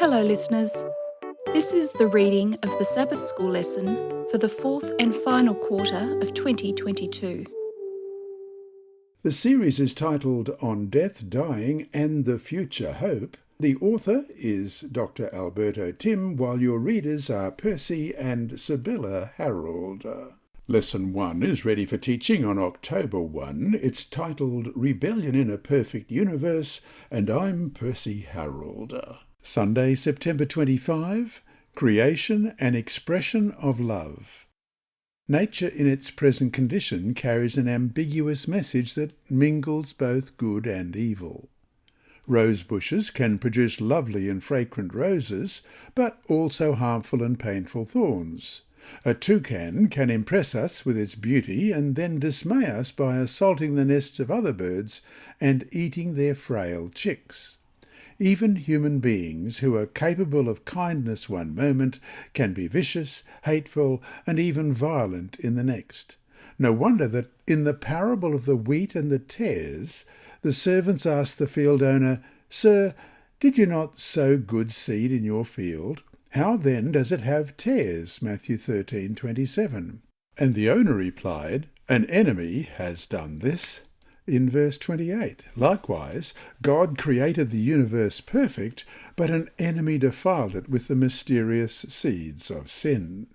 Hello listeners. This is the reading of the Sabbath School lesson for the fourth and final quarter of 2022. The series is titled On Death, Dying and the Future Hope. The author is Dr. Alberto Tim, while your readers are Percy and Sibylla Harrold. Lesson 1 is ready for teaching on October 1. It's titled Rebellion in a Perfect Universe, and I'm Percy Harrold. Sunday, September 25, Creation and Expression of Love. Nature in its present condition carries an ambiguous message that mingles both good and evil. Rose bushes can produce lovely and fragrant roses, but also harmful and painful thorns. A toucan can impress us with its beauty and then dismay us by assaulting the nests of other birds and eating their frail chicks. Even human beings who are capable of kindness one moment can be vicious, hateful, and even violent in the next. No wonder that in the parable of the wheat and the tares, the servants asked the field owner, "Sir, did you not sow good seed in your field? How then does it have tares?" Matthew 13:27. And the owner replied, "An enemy has done this," in verse 28. Likewise, God created the universe perfect, but an enemy defiled it with the mysterious seeds of sin.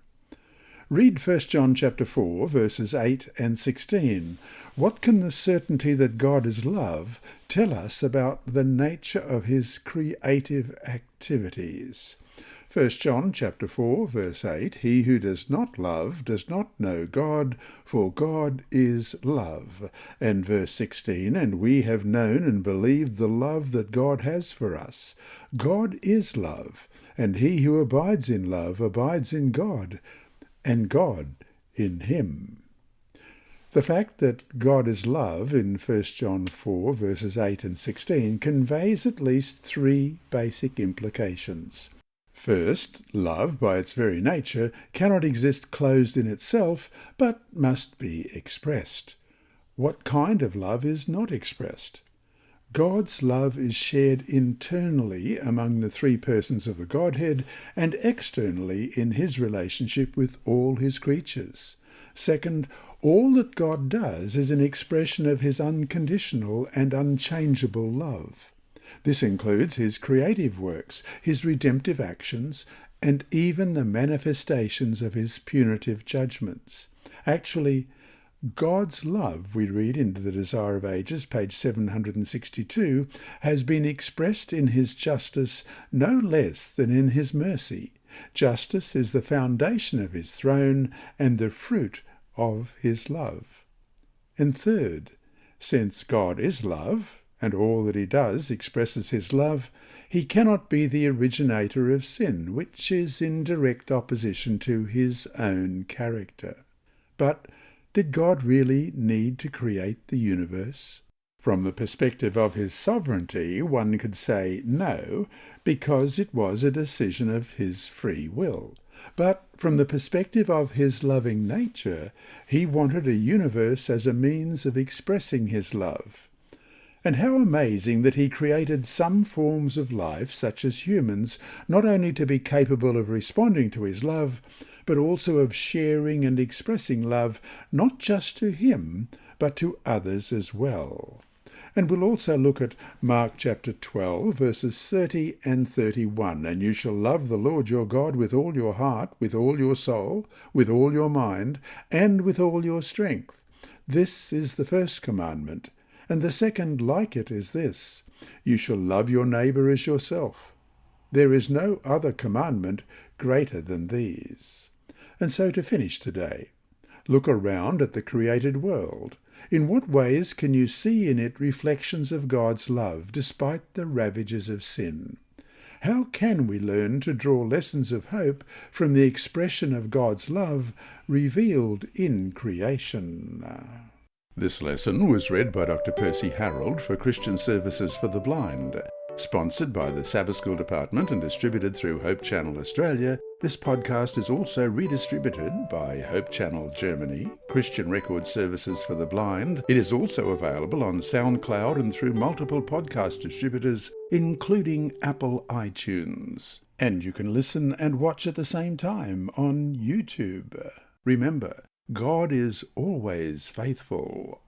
Read 1 John chapter 4, verses 8 and 16. What can the certainty that God is love tell us about the nature of his creative activities? 1 John chapter 4, verse 8, "He who does not love does not know God, for God is love." And verse 16, "And we have known and believed the love that God has for us. God is love, and he who abides in love abides in God, and God in him." The fact that God is love in 1 John 4, verses 8 and 16 conveys at least three basic implications. First, love, by its very nature, cannot exist closed in itself, but must be expressed. What kind of love is not expressed? God's love is shared internally among the three persons of the Godhead and externally in his relationship with all his creatures. Second, all that God does is an expression of his unconditional and unchangeable love. This includes his creative works, his redemptive actions, and even the manifestations of his punitive judgments. Actually, God's love, we read in The Desire of Ages, page 762, has been expressed in his justice no less than in his mercy. Justice is the foundation of his throne and the fruit of his love. And third, since God is love, and all that he does expresses his love, he cannot be the originator of sin, which is in direct opposition to his own character. But did God really need to create the universe? From the perspective of his sovereignty, one could say no, because it was a decision of his free will. But from the perspective of his loving nature, he wanted a universe as a means of expressing his love. And how amazing that he created some forms of life, such as humans, not only to be capable of responding to his love, but also of sharing and expressing love, not just to him, but to others as well. And we'll also look at Mark chapter 12, verses 30 and 31. "And you shall love the Lord your God with all your heart, with all your soul, with all your mind, and with all your strength. This is the first commandment. And the second like it is this, you shall love your neighbour as yourself. There is no other commandment greater than these." And so to finish today, look around at the created world. In what ways can you see in it reflections of God's love, despite the ravages of sin? How can we learn to draw lessons of hope from the expression of God's love revealed in creation? This lesson was read by Dr. Percy Harrold for Christian Services for the Blind. Sponsored by the Sabbath School Department and distributed through Hope Channel Australia, this podcast is also redistributed by Hope Channel Germany, Christian Record Services for the Blind. It is also available on SoundCloud and through multiple podcast distributors, including Apple iTunes. And you can listen and watch at the same time on YouTube. Remember, God is always faithful.